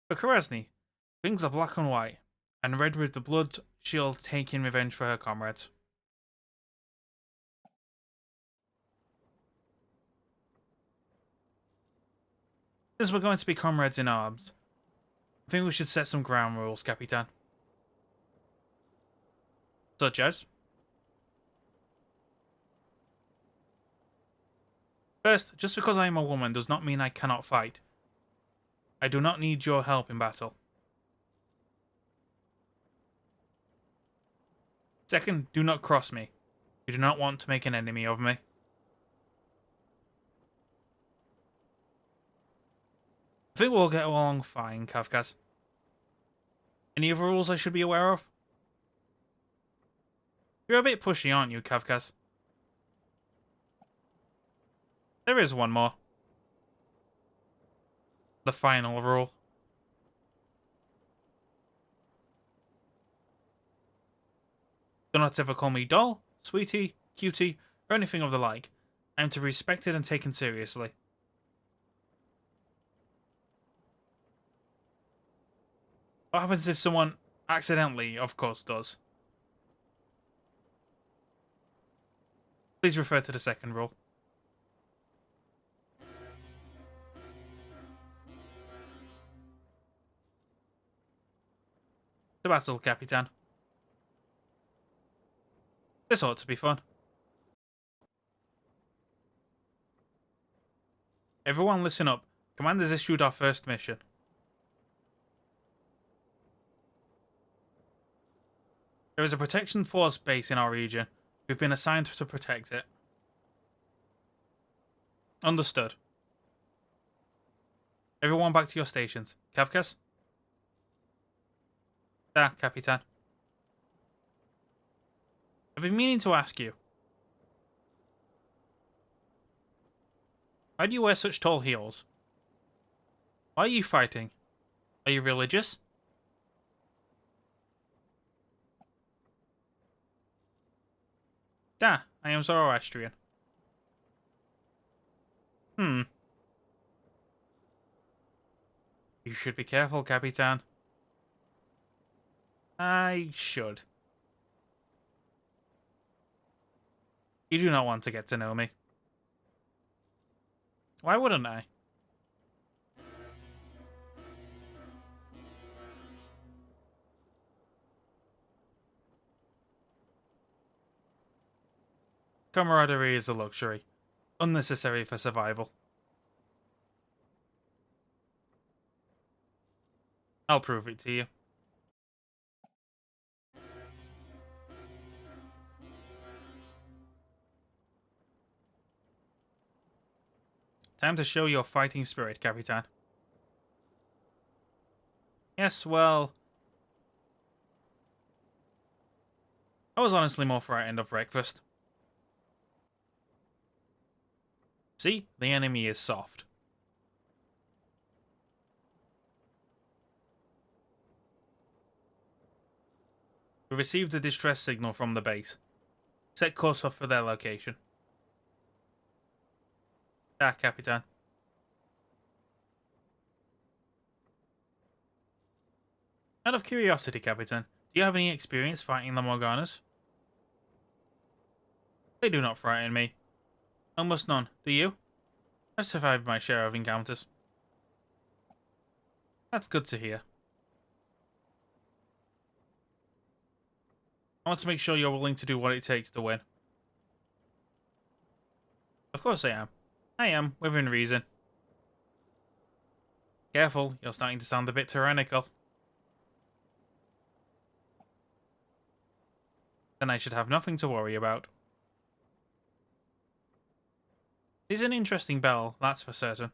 For Krasny, things are black and white, and red with the blood shield taking revenge for her comrades. Since we're going to be comrades in arms, I think we should set some ground rules, Capitan. Such as? First, just because I am a woman does not mean I cannot fight. I do not need your help in battle. Second, do not cross me. You do not want to make an enemy of me. I think we'll get along fine, Kavkaz. Any other rules I should be aware of? You're a bit pushy, aren't you, Kavkaz? There is one more. The final rule. Do not ever call me doll, sweetie, cutie, or anything of the like. I am to be respected and taken seriously. What happens if someone accidentally, of course, does? Please refer to the second rule. The battle, Capitan. This ought to be fun. Everyone listen up. Commander's issued our first mission. There is a protection force base in our region. We've been assigned to protect it. Understood. Everyone back to your stations. Kavkaz? Ah, Capitan. I've been meaning to ask you. Why do you wear such tall heels? Why are you fighting? Are you religious? Ah, I am Zoroastrian. You should be careful, Capitan. I should. You do not want to get to know me. Why wouldn't I? Camaraderie is a luxury, unnecessary for survival. I'll prove it to you. Time to show your fighting spirit, Capitan. Yes, well... I was honestly more frightened of breakfast. See? The enemy is soft. We received a distress signal from the base. Set course for their location. Ah, Capitan. Out of curiosity, Capitan, do you have any experience fighting the Morganas? They do not frighten me. Almost none. Do you? I've survived my share of encounters. That's good to hear. I want to make sure you're willing to do what it takes to win. Of course I am. I am, within reason. Careful, you're starting to sound a bit tyrannical. Then I should have nothing to worry about. It's an interesting bell, that's for certain.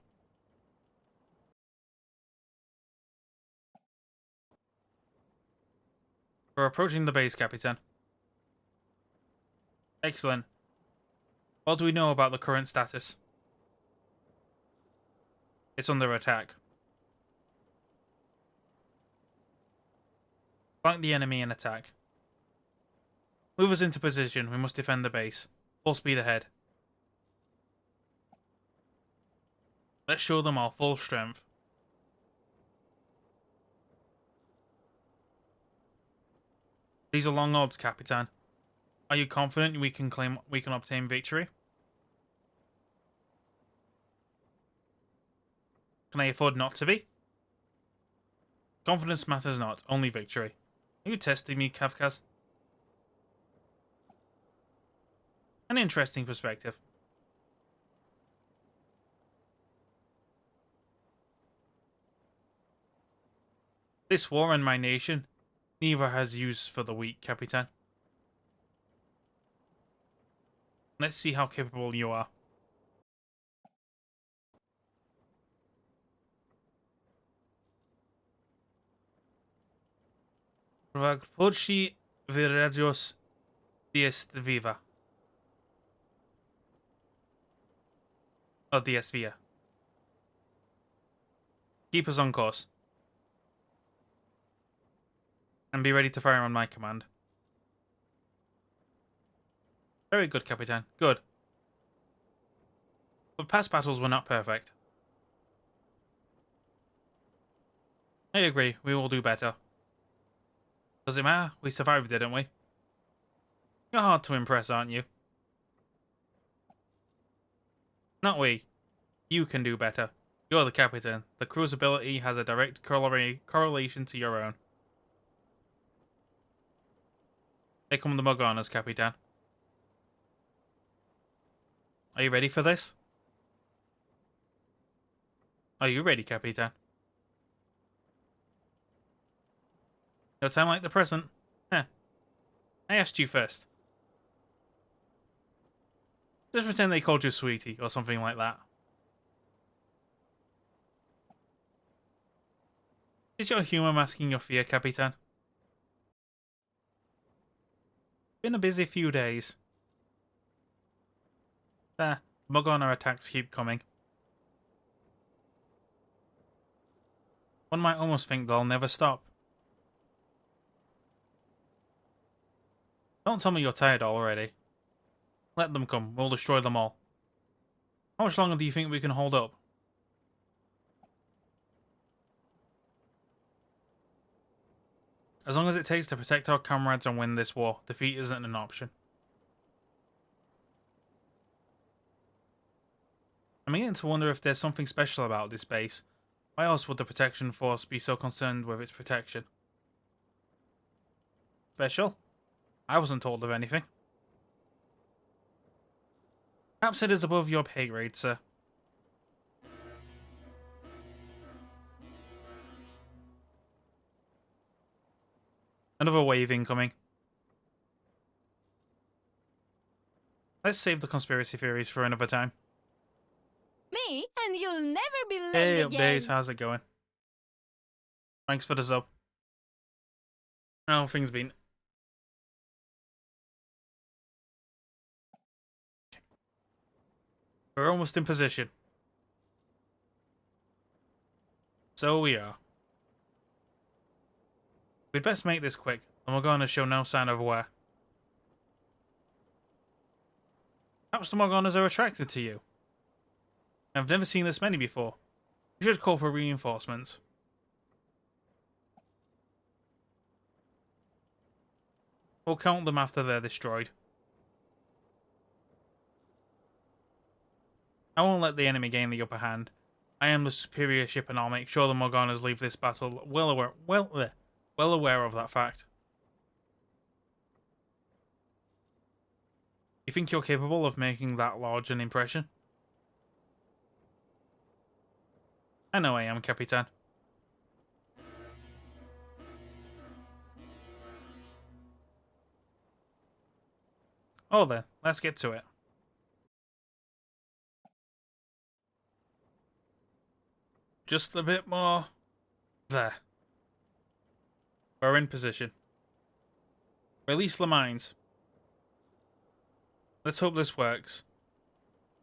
We're approaching the base, Capitan. Excellent. What do we know about the current status? It's under attack. Flank the enemy and attack. Move us into position, we must defend the base. Full speed ahead. Let's show them our full strength. These are long odds, Capitan. Are you confident we can obtain victory? Can I afford not to be? Confidence matters not, only victory. Are you testing me, Kavkaz? An interesting perspective. This war and my nation, neither has use for the weak, Capitan. Let's see how capable you are. Vagpochi viradios diest viva. Or diest via. Keep us on course. And be ready to fire on my command. Very good, Capitan. Good. But past battles were not perfect. I agree, we will do better. Does it matter? We survived, didn't we? You're hard to impress, aren't you? Not we. You can do better. You're the Captain. The crew's ability has a direct correlation to your own. Here come the Morganas, Capitan. Are you ready for this? Are you ready, Capitan? No time like the present. Heh. I asked you first. Just pretend they called you Sweetie or something like that. Is your humour masking your fear, Capitan? Been a busy few days. There, Morgana attacks keep coming. One might almost think they'll never stop. Don't tell me you're tired already. Let them come, we'll destroy them all. How much longer do you think we can hold up? As long as it takes to protect our comrades and win this war, defeat isn't an option. I'm beginning to wonder if there's something special about this base. Why else would the protection force be so concerned with its protection? Special? I wasn't told of anything. Perhaps it is above your pay grade, sir. Another wave incoming. Let's save the conspiracy theories for another time. Me, and you'll never be late Hey, again. updates, how's it going? Thanks for the sub. How things been? We're almost in position. So we are. We'd best make this quick, and we're going to show no sign of wear. Perhaps the Morganas are attracted to you. I've never seen this many before. We should call for reinforcements. We'll count them after they're destroyed. I won't let the enemy gain the upper hand. I am the superior ship and I'll make sure the Morganas leave this battle well aware of that fact. You think you're capable of making that large an impression? I know I am, Capitan. Oh then, let's get to it. Just a bit more. There. We're in position. Release the mines. Let's hope this works.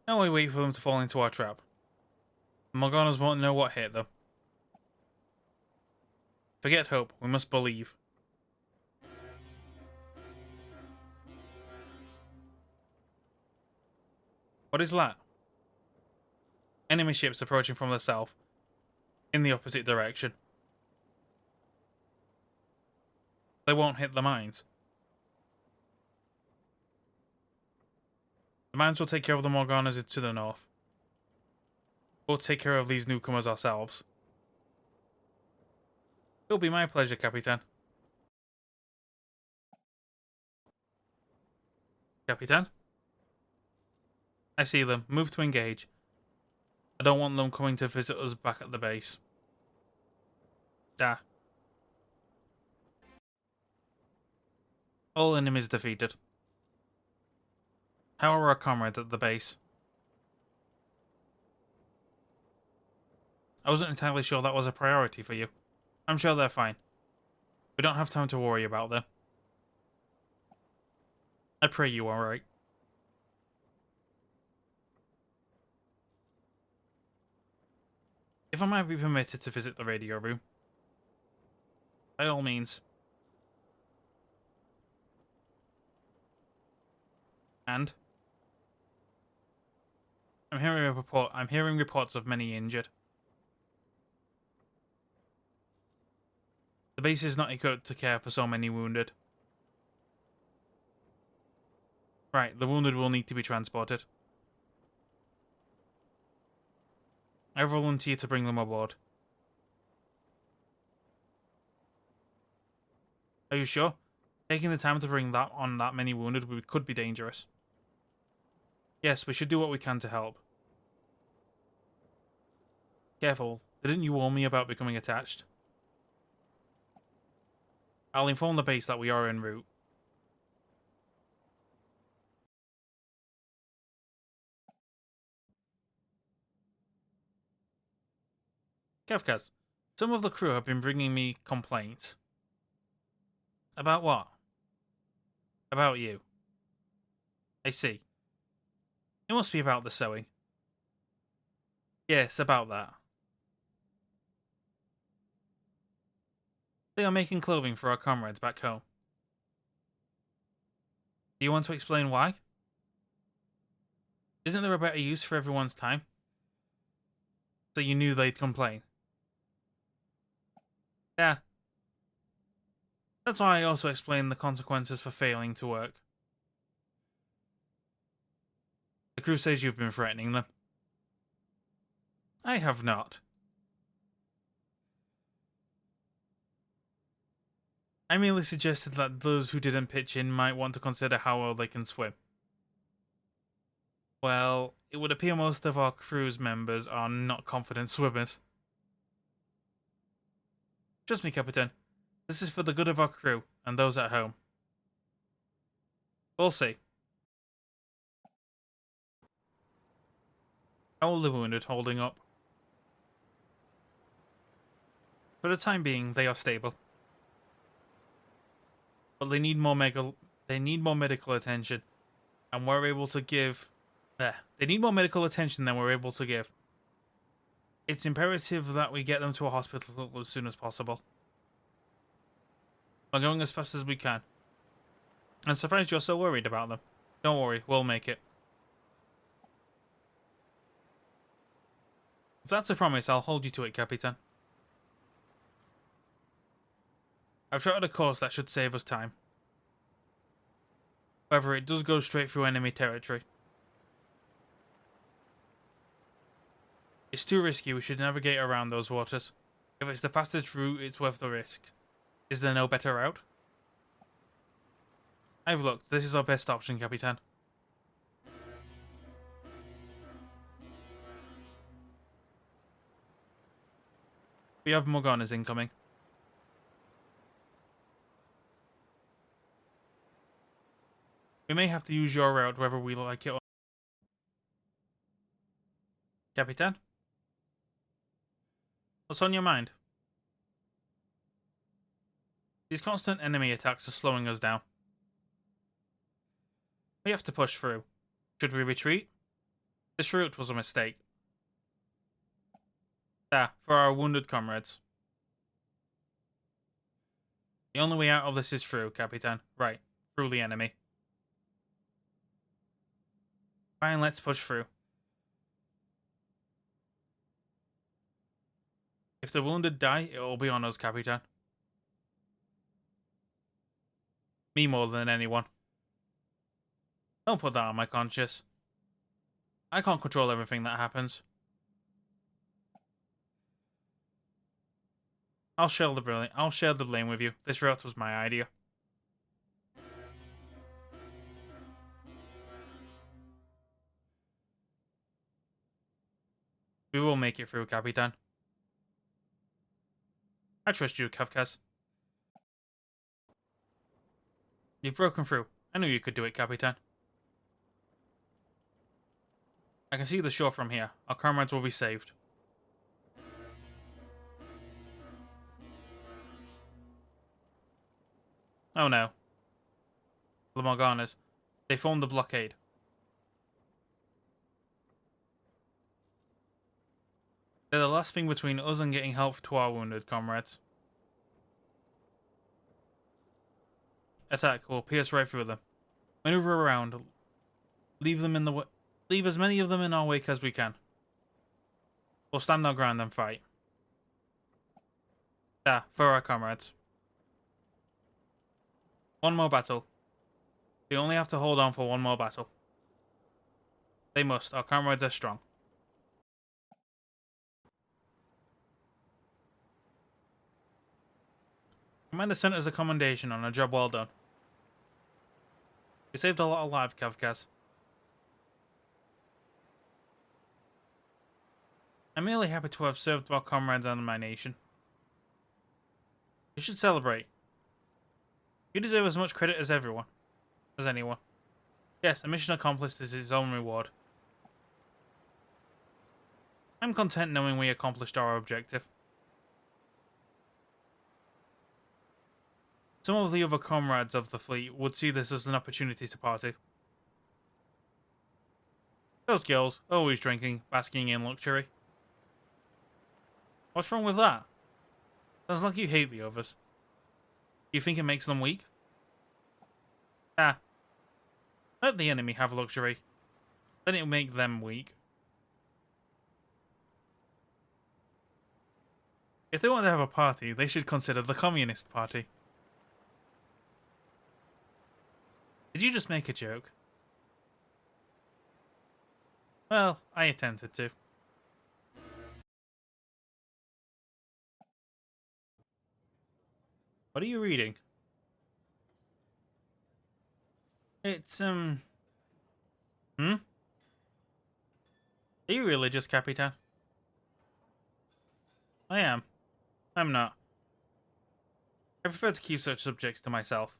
Now we wait for them to fall into our trap. The Morganas won't know what hit them. Forget hope, we must believe. What is that? Enemy ships approaching from the south. In the opposite direction. They won't hit the mines. The mines will take care of the Morganas to the north. We'll take care of these newcomers ourselves. It'll be my pleasure, Capitan. Capitan? I see them. Move to engage. I don't want them coming to visit us back at the base. Da. All enemies defeated. How are our comrades at the base? I wasn't entirely sure that was a priority for you. I'm sure they're fine. We don't have time to worry about them. I pray you are right. If I might be permitted to visit the radio room. By all means. And? I'm hearing reports of many injured. The base is not equipped to care for so many wounded. Right, the wounded will need to be transported. I volunteer to bring them aboard. Are you sure? Taking the time to bring that many wounded could be dangerous. Yes, we should do what we can to help. Careful, didn't you warn me about becoming attached? I'll inform the base that we are en route. Kavkaz, some of the crew have been bringing me complaints. About what? About you. I see. It must be about the sewing. Yes, about that. They are making clothing for our comrades back home. Do you want to explain why? Isn't there a better use for everyone's time? So you knew they'd complain. Yeah. That's why I also explained the consequences for failing to work. The crew says you've been threatening them. I have not. I merely suggested that those who didn't pitch in might want to consider how well they can swim. Well, it would appear most of our crew's members are not confident swimmers. Trust me, Captain. This is for the good of our crew and those at home. We'll see. How are the wounded holding up? For the time being, they are stable. But they need more medical attention, and we're able to give. They need more medical attention than we're able to give. It's imperative that we get them to a hospital as soon as possible. We're going as fast as we can. I'm surprised you're so worried about them. Don't worry, we'll make it. If that's a promise, I'll hold you to it, Capitan. I've charted a course that should save us time. However, it does go straight through enemy territory. It's too risky, we should navigate around those waters. If it's the fastest route, it's worth the risk. Is there no better route? I've looked, this is our best option, Capitan. We have Morganas incoming. We may have to use your route whether we like it or not. Capitan? What's on your mind? These constant enemy attacks are slowing us down. We have to push through. Should we retreat? This route was a mistake. For our wounded comrades. The only way out of this is through, Capitan. Right, through the enemy. Fine, let's push through. If the wounded die, it will be on us, Capitan. Me more than anyone. Don't put that on my conscience. I can't control everything that happens. I'll share the blame with you. This route was my idea. We will make it through, Capitan. I trust you, Kavkaz. You've broken through. I knew you could do it, Capitan. I can see the shore from here. Our comrades will be saved. Oh no. The Morganas. They formed the blockade. They're the last thing between us and getting help to our wounded comrades. Attack will pierce right through them. Maneuver around. Leave as many of them in our wake as we can. We'll stand our ground and fight. For our comrades. One more battle. We only have to hold on for one more battle. They must. Our comrades are strong. Commander sent us a commendation on a job well done. You saved a lot of lives, Kavkaz. I'm merely happy to have served our comrades and my nation. You should celebrate. You deserve as much credit as anyone. Yes, a mission accomplished is its own reward. I'm content knowing we accomplished our objective. Some of the other comrades of the fleet would see this as an opportunity to party. Those girls, always drinking, basking in luxury. What's wrong with that? Sounds like you hate the others. You think it makes them weak? Let the enemy have luxury. Then it'll make them weak. If they want to have a party, they should consider the Communist Party. Did you just make a joke? Well, I attempted to. What are you reading? It's, Are you religious, Capitan? I am. I'm not. I prefer to keep such subjects to myself.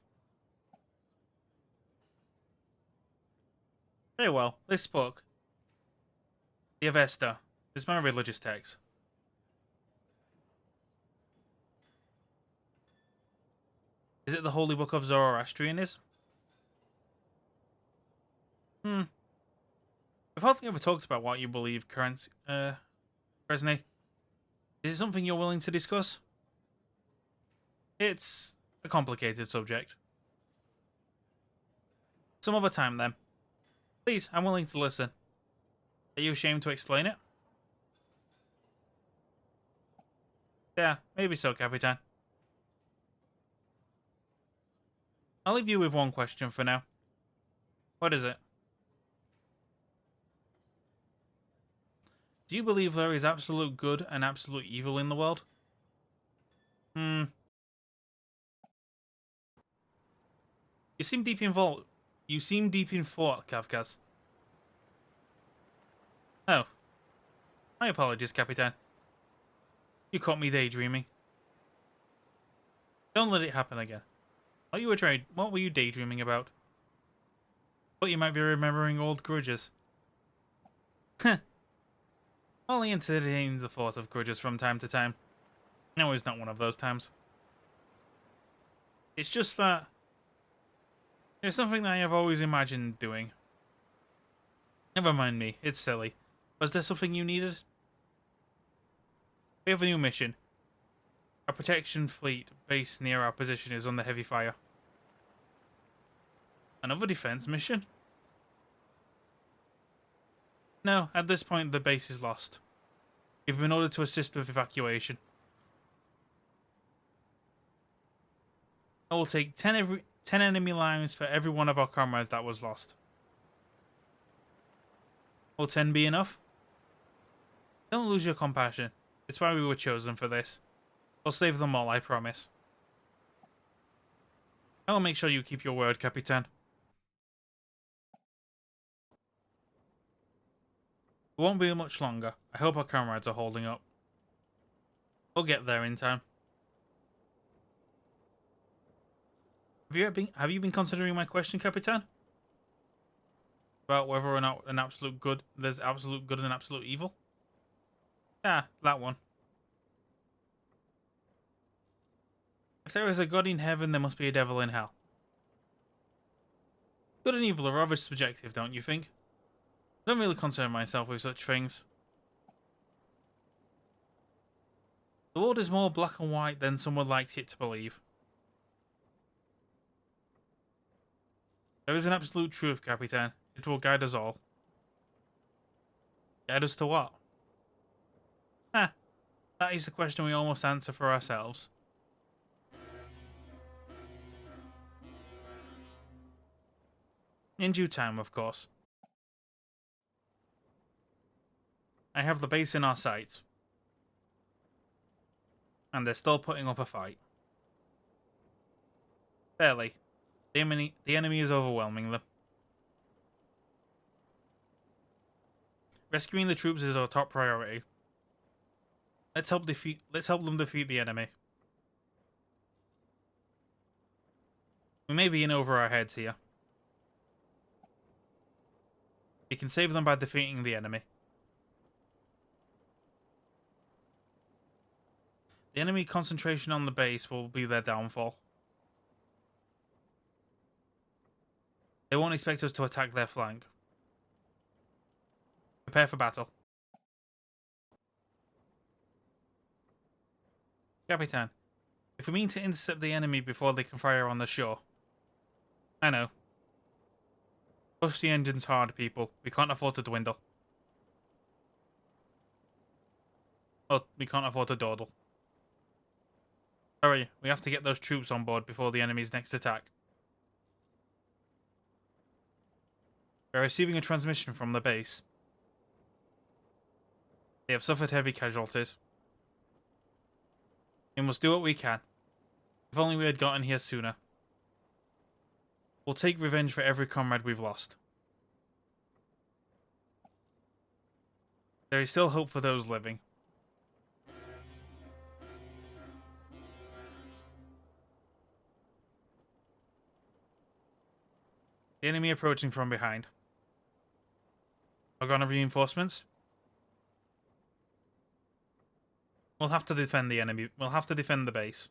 Very well, this book, the Avesta, is my religious text. Is it the holy book of Zoroastrianism? We've hardly ever talked about what you believe, Krasny. Is it something you're willing to discuss? It's a complicated subject. Some other time, then. Please, I'm willing to listen. Are you ashamed to explain it? Yeah, maybe so, Capitan. I'll leave you with one question for now. What is it? Do you believe there is absolute good and absolute evil in the world? You seem deep in thought. You seem deep in thought, Kavkaz. Oh. My apologies, Capitan. You caught me daydreaming. Don't let it happen again. What were you daydreaming about? Thought you might be remembering old grudges. Heh. Only entertain the thought of grudges from time to time. No, it's not one of those times. It's just that it's something that I have always imagined doing. Never mind me, it's silly. Was there something you needed? We have a new mission. Our protection fleet based near our position is under heavy fire. Another defense mission? No, at this point the base is lost. You've been ordered to assist with evacuation. I will take 10 enemy lives for every one of our comrades that was lost. Will 10 be enough? Don't lose your compassion. It's why we were chosen for this. We'll save them all, I promise. I will make sure you keep your word, Capitan. It won't be much longer. I hope our comrades are holding up. We'll get there in time. Have you been considering my question, Capitan? About whether or not there's absolute good and absolute evil? Ah, that one. If there is a god in heaven, there must be a devil in hell. Good and evil are rather subjective, don't you think? I don't really concern myself with such things. The world is more black and white than some would like it to believe. There is an absolute truth, Capitan. It will guide us all. Guide us to what? That is the question we almost answer for ourselves. In due time, of course. I have the base in our sights. And they're still putting up a fight. Barely. The enemy is overwhelming them. Rescuing the troops is our top priority. Let's help them defeat the enemy. We may be in over our heads here. We can save them by defeating the enemy. The enemy concentration on the base will be their downfall. They won't expect us to attack their flank. Prepare for battle. Capitan, if we mean to intercept the enemy before they can fire on the shore. I know. Push the engines hard, people. We can't afford to dwindle. Well, we can't afford to dawdle. Hurry, we have to get those troops on board before the enemy's next attack. We're receiving a transmission from the base. They have suffered heavy casualties. We must do what we can. If only we had gotten here sooner. We'll take revenge for every comrade we've lost. There is still hope for those living. The enemy approaching from behind. Organa reinforcements? We'll have to defend the enemy. We'll have to defend the base.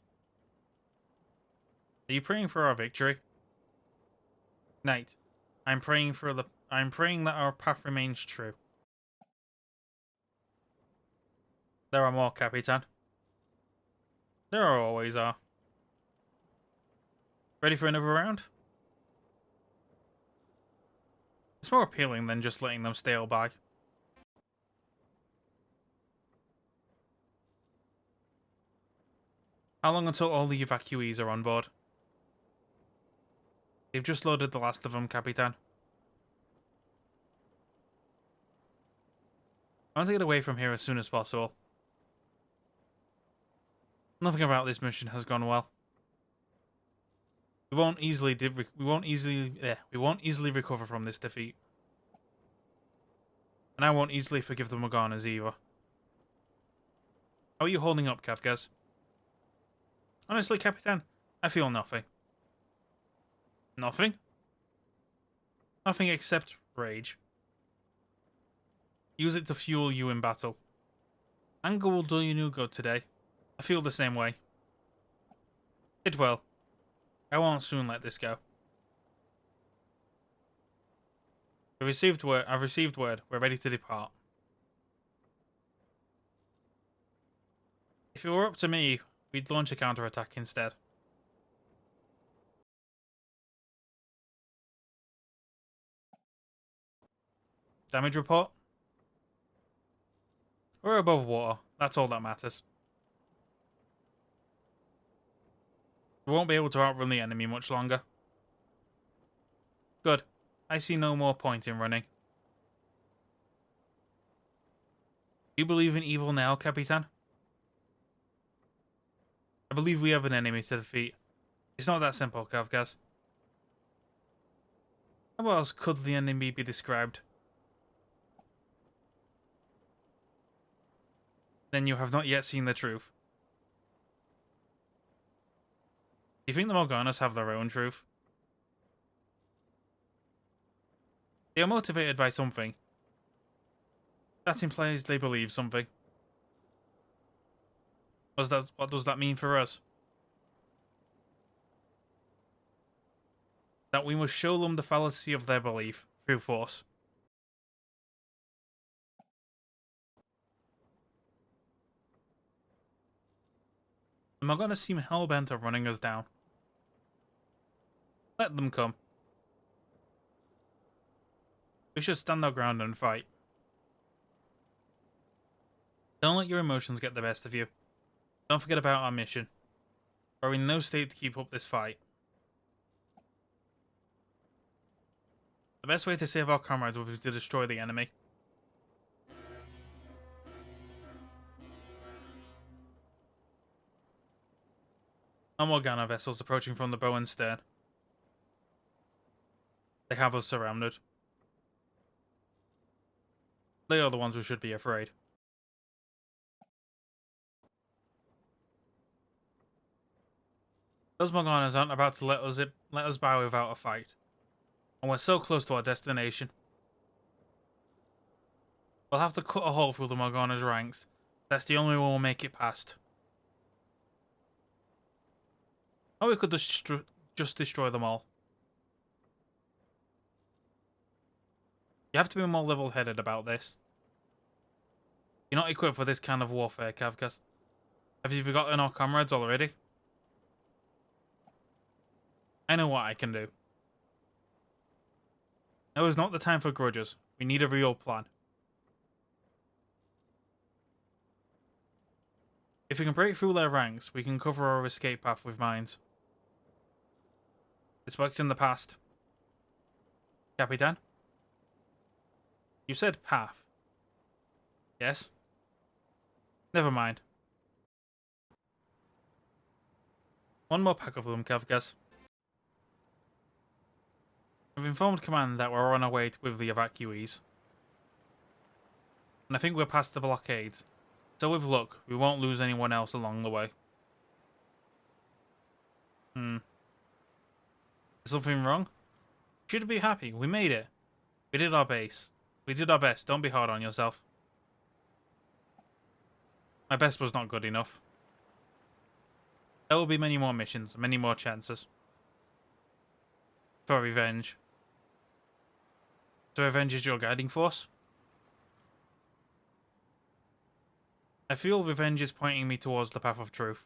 Are you praying for our victory? Knight, I'm praying that our path remains true. There are more, Capitan. There always are. Ready for another round? It's more appealing than just letting them stale by. How long until all the evacuees are on board? They've just loaded the last of them, Capitan. I want to get away from here as soon as possible. Nothing about this mission has gone well. We won't easily recover from this defeat. And I won't easily forgive the Morganas either. How are you holding up, Kavkaz? Honestly, Capitan, I feel nothing. Nothing? Nothing except rage. Use it to fuel you in battle. Anger will do you no good today. I feel the same way. Did well. I won't soon let this go. I've received word. We're ready to depart. If it were up to me, we'd launch a counterattack instead. Damage report? We're above water. That's all that matters. We won't be able to outrun the enemy much longer. Good. I see no more point in running. Do you believe in evil now, Capitan? I believe we have an enemy to defeat. It's not that simple, Kavkaz. How else could the enemy be described? Then you have not yet seen the truth. Do you think the Morganas have their own truth? They are motivated by something. That implies they believe something. What does that mean for us? That we must show them the fallacy of their belief through force. The Morganas seem hell-bent on running us down. Let them come. We should stand our ground and fight. Don't let your emotions get the best of you. Don't forget about our mission. We're in no state to keep up this fight. The best way to save our comrades will be to destroy the enemy. Our Morgana vessels approaching from the bow and stern. They have us surrounded. They are the ones who should be afraid. Those Morganas aren't about to let us bow without a fight. And we're so close to our destination. We'll have to cut a hole through the Morgana's ranks. That's the only way we'll make it past. Or we could just destroy them all. You have to be more level-headed about this. You're not equipped for this kind of warfare, Kavkaz. Have you forgotten our comrades already? I know what I can do. Now is not the time for grudges. We need a real plan. If we can break through their ranks, we can cover our escape path with mines. This worked in the past. Capitan? You said path. Yes? Never mind. One more pack of them, Kavkaz. I've informed command that we're on our way with the evacuees. And I think we're past the blockades. So with luck, we won't lose anyone else along the way. Is something wrong? You should be happy. We made it. We did our best. Don't be hard on yourself. My best was not good enough. There will be many more missions, many more chances. For revenge. So revenge is your guiding force? I feel revenge is pointing me towards the path of truth.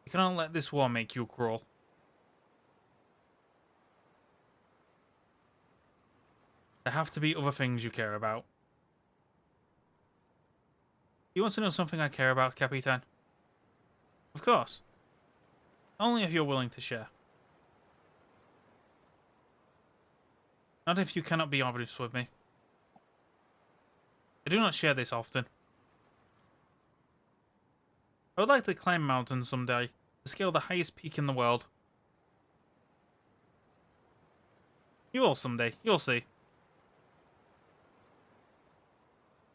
You cannot let this war make you cruel. There have to be other things you care about. You want to know something I care about, Capitan? Of course. Only if you're willing to share. Not if you cannot be honest with me. I do not share this often. I would like to climb mountains someday, to scale the highest peak in the world. You will someday, you'll see.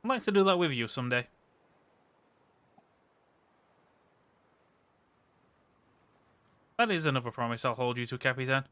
I'd like to do that with you someday. That is another promise I'll hold you to, Capitan.